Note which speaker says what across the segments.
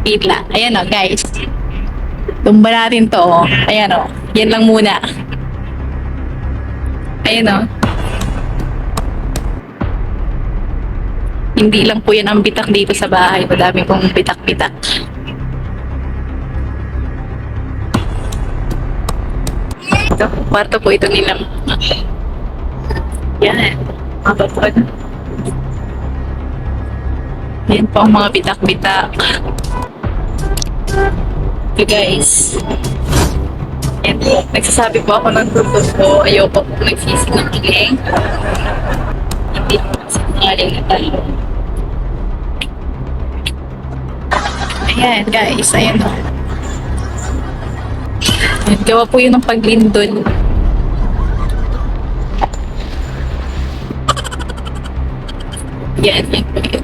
Speaker 1: Wait lang. Ayan o, guys. Tumba natin to. Ayan o. Yan lang muna. Ayan o. Hindi lang po yan ang bitak dito sa bahay. Madami pong bitak-bitak. Ito, kwarto po ito nila. Yan. Mapapod. Yan po ang mga bitak-bitak. Ito guys. Yan po. Nagsasabi po ako ng grupo ko. Ayoko po nagsisinungaling. Hindi po nagsisinungaling na tayo. Ayan guys. Ayan o. Ayan, gawa po yun ng paglindol. Yan. Yan po yun.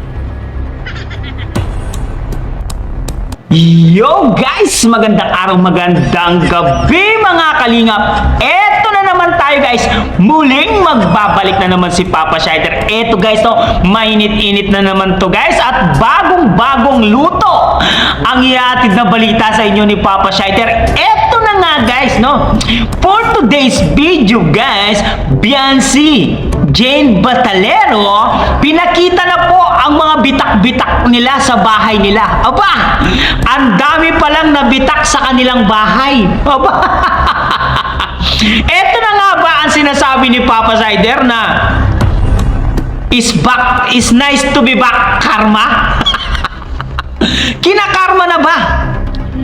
Speaker 2: Yo guys! Magandang araw, magandang gabi mga kalingap! Eto na naman tayo guys! Muling magbabalik na naman si Papa Shider. Eto guys, no, mainit-init na naman to guys at bagong-bagong luto ang iatid na balita sa inyo ni Papa Shider. Eto na nga guys, no? For today's video guys, Biancy Jane Batalero, pinakita na po ang mga bitak-bitak nila sa bahay nila. Aba, ang dami palang nabitak sa kanilang bahay. Aba, eto na nga ba ang sinasabi ni Papa Shider na is back, is nice to be back, karma? Kinakarma na ba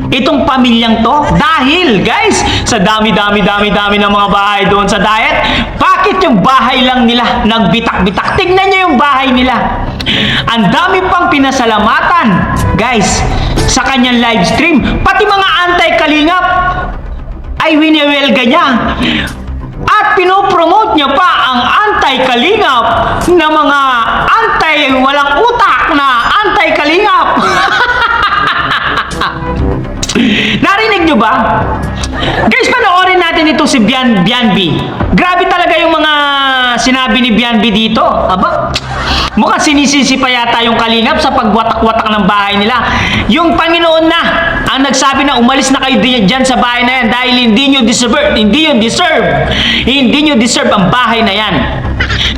Speaker 2: itong pamilyang to? Dahil guys, sa dami-dami ng mga bahay doon sa diet, bakit yung bahay lang nila nagbitak-bitak? Tignan nyo yung bahay nila. Ang dami pang pinasalamatan guys sa kanyang live stream. Pati mga anti-kalingap ay winiwelga niya. At pinopromote niya pa ang anti-kalingap na mga anti-walang utak na anti-kalingap. Narinig nyo ba? Guys, panoorin natin ito si Bianbi. Grabe talaga yung mga sinabi ni Bianbi dito. Aba, mukhang sinisisi pa yata yung kalingap sa pagwatak-watak ng bahay nila. Yung Panginoon na ang nagsabi na umalis na kayo dyan sa bahay na yan dahil hindi nyo deserve ang bahay na yan.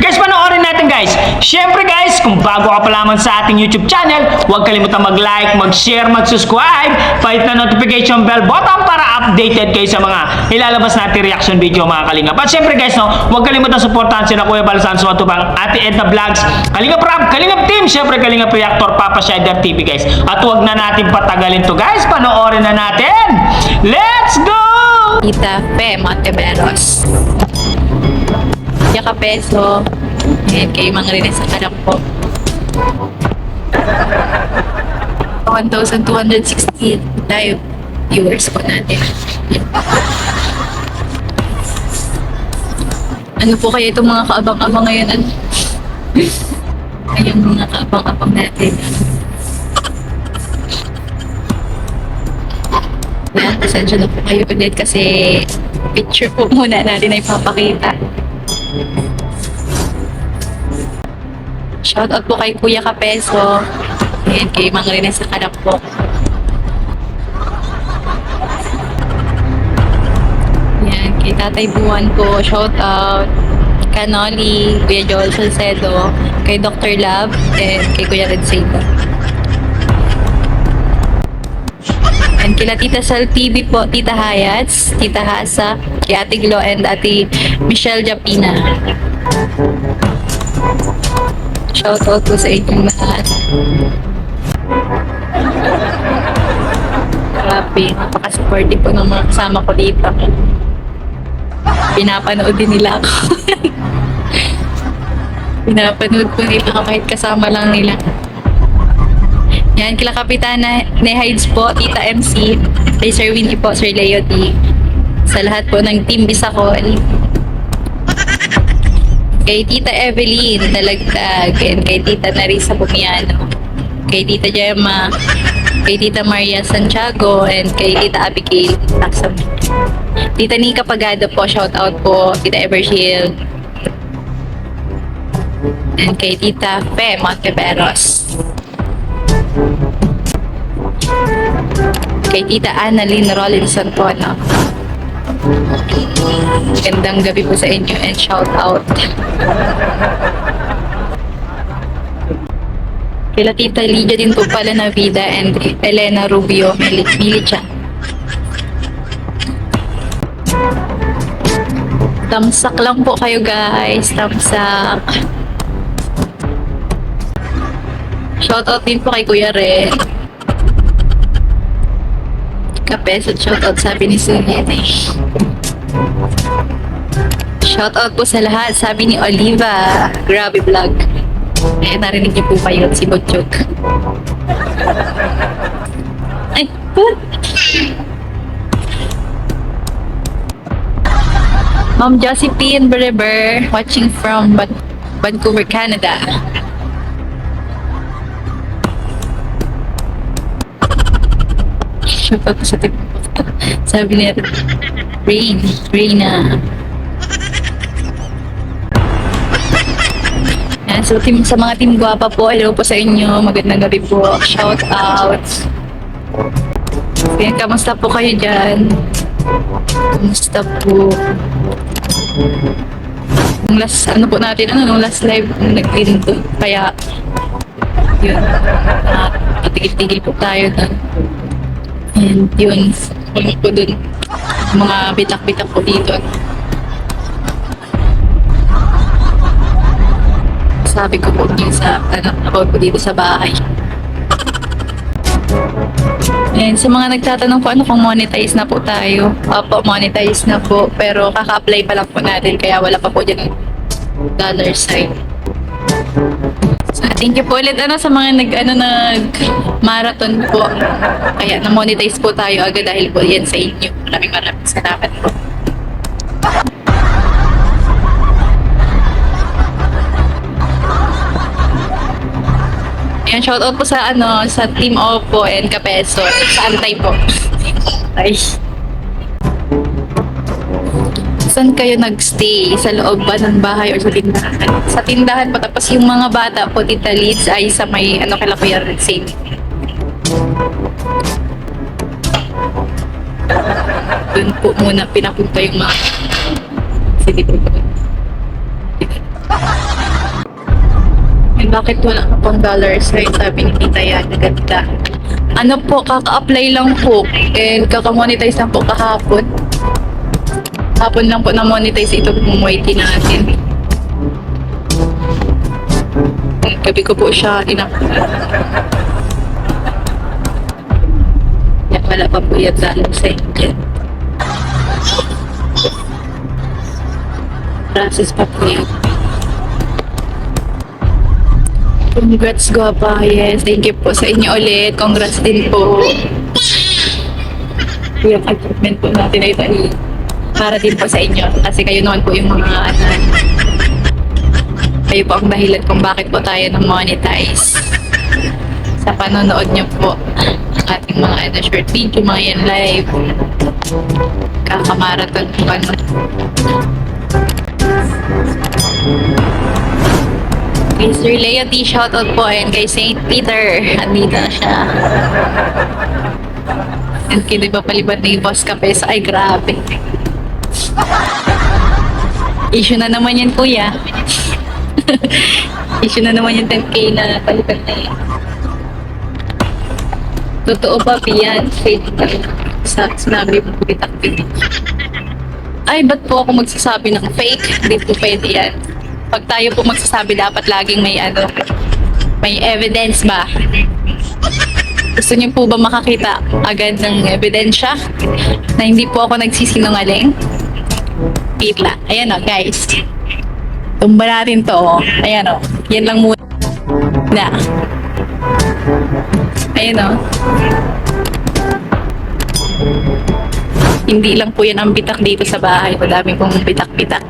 Speaker 2: Guys, panoorin natin guys. Syempre guys, kung bago ka pa lamang sa ating YouTube channel, huwag kalimutan mag-like, mag-share, mag-subscribe, pahit na notification bell button para updated kayo sa mga ilalabas natin reaction video mga kalingap. At syempre guys, no, huwag kalimutan supportahan sila Kuya Balsan Sumatubang, Ate Edna Vlogs, Kalingap Rap, Kalingap Team, syempre Kalingap Reactor, Papa Shider TV guys. At huwag na natin patagalin to guys, panoorin na natin. Let's go!
Speaker 1: Tita Fe Monteveros. Yaka peso. Ayan, kayo mga rin sa karap po. 1,216 live viewers po natin. Ano po kaya itong mga kaabang-abang ngayon? Ano? Ayun mga kaabang-abang natin. Yan, pasensya na po kayo ulit kasi picture po muna natin ay papakita. Shoutout po kay Kuya Kapeso. Ayan, kay Mang Rene sa karap po. Ayan, kay Tatay Buwan po. Shoutout. Canoli, Kuya Joel Salcedo, kay Dr. Love, and kay Kuya Red Saito. And kila Tita Sal TV po, Tita Hayats, Tita Hasa, kay Ate Glo, and Ate Michelle Japina. Shoutout po sa inyong lahat. Grabe, napaka-supportive po ng mga kasama ko dito. Pinapanood din nila ako. Pinapanood po nila ako kahit kasama lang nila. Yan, kila Kapitana Nehides po, Tita MC, kay Sir Winnie po, Sir Leo T. Sa lahat po ng Team Bisacol. Kay Tita Evelyn Talagtag, and kay Tita Narisa Bumiano, kay Tita Gemma, kay Tita Maria Santiago, and kay Tita Abigail Laksam. Tita Nika Pagado po, shout out po, Tita Evershield, and kay Tita Fe Monteveros. kay Tita Annalyn Rollinson po, no? Gandang gabi po sa inyo and shout out. Kila Tita Lydia din po pala na Vida and Elena Rubio Milicha. Tamsak lang po kayo guys, tamsak. Shoutout din po kay Kuya Ren. Kapeso shoutout sabi ni Sunete. Shoutout po sa lahat sabi ni Oliva. Grabe vlog. Eh, narinig niyo po ba yun si Butchok? Ay, what? Ma'am Josephine Bereber, watching from Vancouver, Canada. Shoutout sa tip. Sabi niya, Reyna. Yan, so sa mga team guwapa po, hello po sa inyo. Magandang gabi po. Shout out. Yan, kamusta po kayo dyan? Kamusta po? Nung last, ano po natin, nung last live, nag-lindo. Kaya, yun, patigil-tigil po tayo doon. And yun, ano po dun, mga bitak-bitak po dito. Sabi ko po dun sa, about po dito sa bahay. And sa mga nagtatanong po ano kung monetize na po tayo. Opo, monetize na po. Pero kaka-apply pa lang po natin kaya wala pa po dyan ng dollar sign. So, thank you po ulit sa mga nag-marathon po. Kaya na-monetize po tayo agad dahil po yan sa inyo. Maraming salamat po. Ayan, shoutout po sa sa Team Oppo and Kapeso. Sa Antay po. Ay. Saan kayo nagstay? Sa loob ba ng bahay or sa tindahan? Sa tindahan po. Tapos yung mga bata po, Tita Lids, ay sa may kala Kuya Red same. Doon po muna pinapunta yung mga sige po. Bakit wala ka pang dollar sign? Sabi ni Tita yan, naganda. Ano po, kaka-apply lang po. And kaka-monetize lang po kahapon. Hapon lang po na-monetize ito kung YT natin. Gabi ko po siya yan, wala pa po yan dollar sign dyan. Process pa po yan. Congrats, guwapa. Yes, thank you po sa inyo ulit. Congrats din po. Yung achievement po natin ay para din po sa inyo. Kasi kayo naman po yung mga kayo po ang dahilan kung bakit po tayo na-monetize. Sa panonood nyo po ang ating mga short video, mga yan live. Kakamarathon po Kay Sir Leo T, shoutout po. And kay St. Peter, andito na siya. And kay diba palibad ni Boss Kapeso, ay grabe. Issue na naman yan, kuya. Issue na naman yung 10K na palibad na yan. Totoo ba, Pian? Fake na. Sinabi mo, pitak-pitak. Ay, ba't po ako magsasabi ng fake? Hindi po pwede yan. Pag tayo po magsasabi, dapat laging may may evidence ba? Gusto niyo po ba makakita agad ng ebidensya na hindi po ako nagsisinungaling? Wait lang. Ayan o, guys. Tumba natin to. Ayan o. Yan lang muna. Ayan o. Hindi lang po yan ang bitak dito sa bahay. Madami pong bitak-bitak.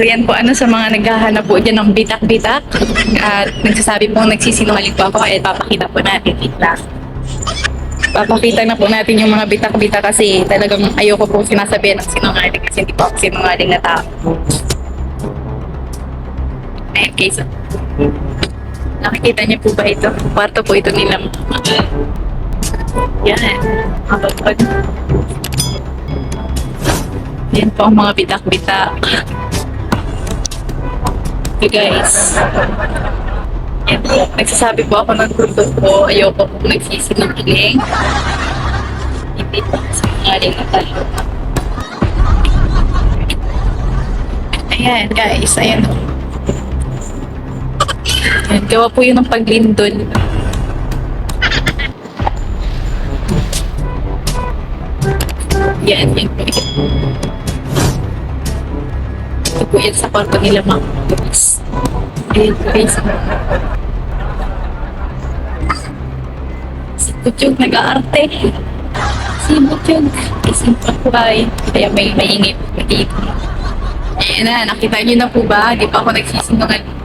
Speaker 1: So yan po sa mga naghahanap po dyan ng bitak-bitak at nagsasabi po nagsisinungaling po ako, papakita po natin lang. Papakita na po natin yung mga bitak-bitak kasi talagang ayoko po sinasabihan ng sinungaling kasi hindi po ako sinungaling na tao. Ayan guys. Nakikita niyo po ba ito? Kwarto po ito nila. Yan. Mabagpag. Yan po ang mga bitak-bitak. Okay guys. Yan po. Nagsasabi po ako ng grupo ko. Ayoko po nagsisinungaling. Hindi po sinungaling na tayo. Ayan guys. Ayan po. Ayan. Gawa po yun ng paglindol. Yan. Yan po yun. Ito po yan sa kwarto nila mga guys. Ayan guys. Si Kuchog nag-aarte. Si Kuchog. Isang pakuhay. Kaya may maingay po dito. Ayan na, nakita niyo na po ba? Di pa ako nagsisinungaling.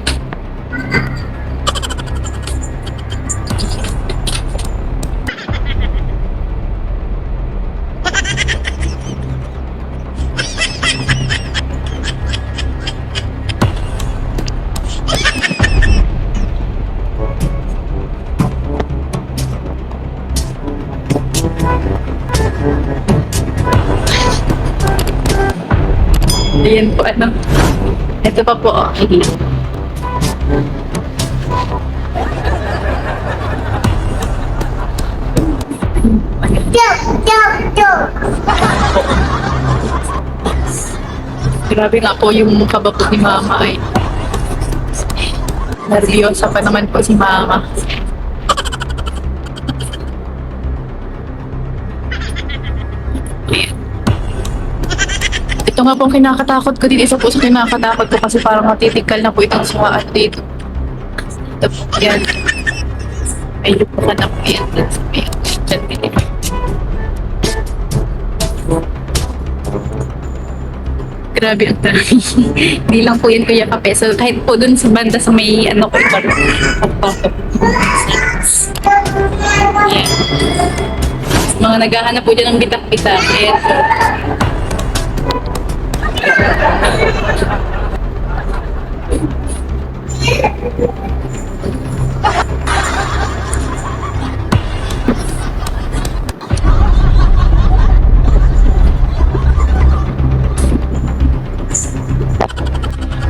Speaker 1: Ayan po, ito pa po, okay. Grabe nga po yung mukha ba po ni Mama ay. Nervyosa pa naman po si Mama. Ayan. Ito nga po ang kinakatakot ko dito. Isa po sa kinakatakot ko kasi parang matitikal na po itong suwaan dito. Ito po yan. May lupukan na po yan. Diyan dito. Grabe ang dami. Hindi lang po yan Kuya Kape. So kahit po dun sa banda sa may ko ito. Ayan. Mga naghahanap po dyan ng bitak-bitak. Ayan po.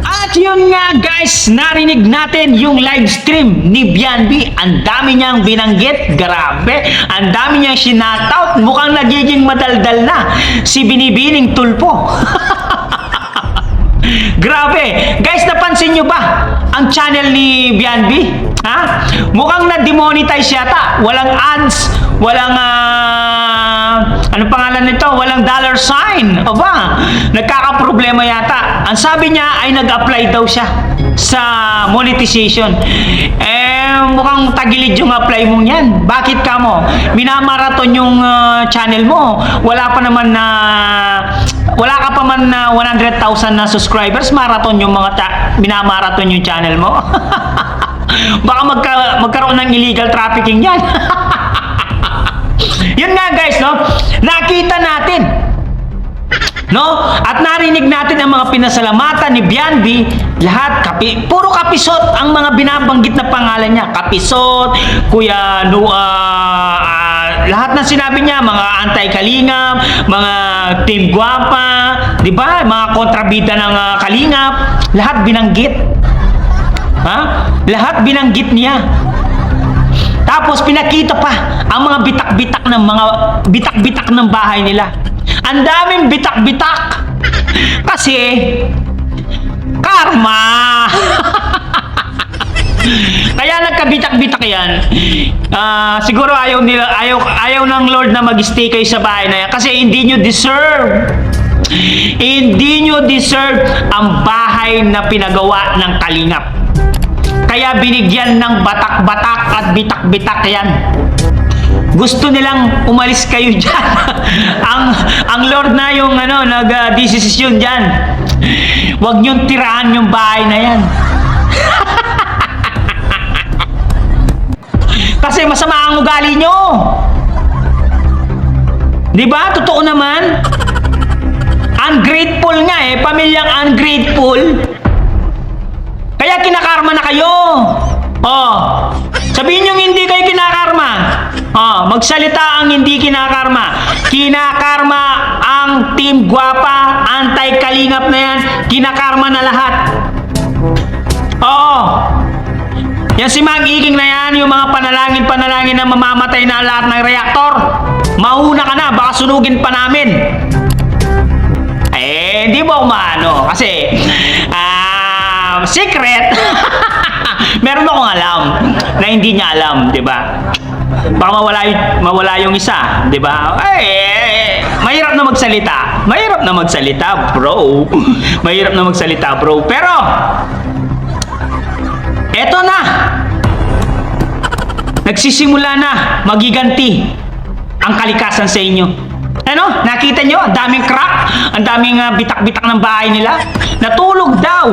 Speaker 2: At yun nga guys, narinig natin yung live stream ni Bianbi. Ang dami niyang binanggit, grabe. Ang dami niyang sinataut. Mukhang nagiging madaldal na si Binibining Tulpo. Grabe. Guys, napansin nyo ba ang channel ni Bianbi? Ha? Mukhang na-demonetize yata. Walang ads, walang anong pangalan nito? Walang dollar sign. O ba? Nagkakaproblema yata. Ang sabi niya ay nag-apply daw siya sa monetization. Mukhang tagilid yung apply mong yan. Bakit ka mo? Minamaraton yung channel mo. Wala ka pa man na 100,000 na subscribers, marathon yung minamaraton yung channel mo. Baka magkaroon ng illegal trafficking yan. Yun nga guys, no? Nakita natin, no? At narinig natin ang mga pinasalamatan ni Bianbi. Lahat, puro kapisot ang mga binabanggit na pangalan niya. Kapisot, Kuya lahat ng sinabi niya, mga anti-kalingap, mga team guwapa, di ba? Mga kontrabida ng kalingap, lahat binanggit. Ha? Lahat binanggit niya. Tapos pinakita pa ang mga bitak-bitak ng bahay nila. Ang daming bitak-bitak. Kasi karma. Kaya nagkabitak-bitak yan. Siguro ayaw ng Lord na mag-stay kayo sa bahay na yan kasi hindi nyo deserve. Hindi nyo deserve ang bahay na pinagawa ng kalingap. Kaya binigyan ng batak-batak at bitak-bitak yan. gusto nilang umalis kayo dyan. ang Lord na yung nag-desisyon dyan. Huwag niyong tirahan yung bahay na yan. Kasi masama ang ugali nyo. Di ba? Totoo naman. Ungrateful nga pamilyang ungrateful. Kaya kinakarma na kayo. Sabihin nyo hindi kayo kinakarma. Magsalita ang hindi kinakarma. Kinakarma ang Team Guapa, anti-kalingap na yan. Kinakarma na lahat. Yan si Mag Iging na yan, yung mga panalangin na mamamatay na lahat ng reaktor. Mauna ka na, baka sunugin pa namin. Hindi mo umano. Kasi, secret. Meron akong alam na hindi niya alam, di ba? Baka mawala yung isa, di ba? Mahirap na magsalita. Mahirap na magsalita, bro. Mahirap na magsalita, bro. Pero, eto na. Nagsisimula na magiganti ang kalikasan sa inyo. Nakita nyo? Ang daming crack, ang daming bitak-bitak ng bahay nila. Natulog daw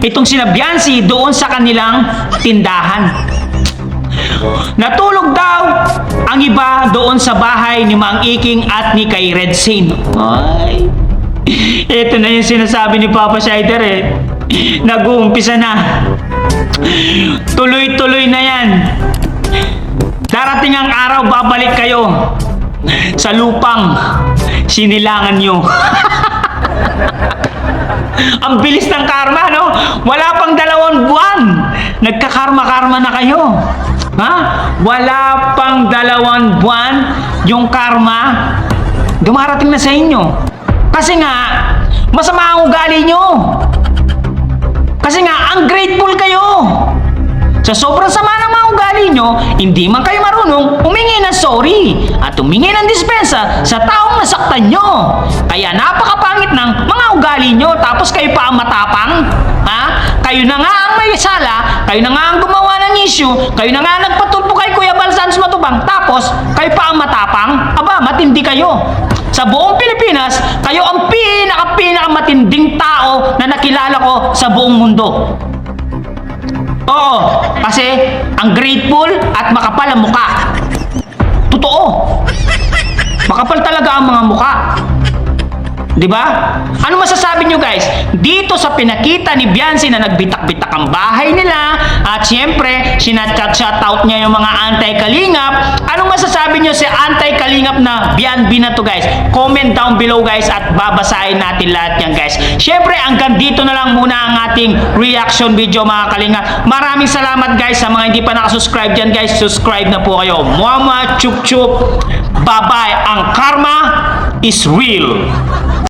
Speaker 2: itong sina Biancy doon sa kanilang tindahan. Natulog daw ang iba doon sa bahay ni Mang Iking at ni kay Red Sin. Ay, ito na yung sinasabi ni Papa Shider Nag-uumpisa na. Tuloy-tuloy na yan. Darating ang araw, babalik kayo sa lupang sinilangan nyo. Ang bilis ng karma, no? Wala pang 2 buwan. Nagkakarma-karma na kayo. Wala pang 2 buwan yung karma dumarating na sa inyo. Kasi nga, masama ang ugali nyo. Kasi nga, ungrateful kayo. Sa sobrang sama ng mga ugali nyo, hindi man kayo marunong humingi ng sorry at humingi ng dispensa sa taong nasaktan nyo. Kaya napakapangit ng mga ugali nyo, tapos kayo pa ang matapang. Kayo na nga ang may sala, kayo na nga ang gumawa ng issue, kayo na nga nagpatulpo kay Kuya Balsans Matubang, tapos kayo pa ang matapang. Aba, matindi kayo. Sa buong Pilipinas, kayo ang pinakamatinding tao na nakilala ko sa buong mundo. Oo, kasi ang grateful at makapal ang muka. Totoo. Makapal talaga ang mga muka. Di ba? Ano masasabi nyo guys? Dito sa pinakita ni Biancy na nagbitak-bitak ang bahay nila at syempre, sinat-shoutout niya yung mga anti-kalingap. Anong masasabi nyo sa anti-kalingap na Bianby na to guys? Comment down below guys at babasahin natin lahat yan guys. Syempre, hanggang dito na lang muna ang ating reaction video mga kalingap. Maraming salamat guys sa mga hindi pa nakasubscribe dyan guys. Subscribe na po kayo. Muama chup chup. Bye-bye. Ang karma is real.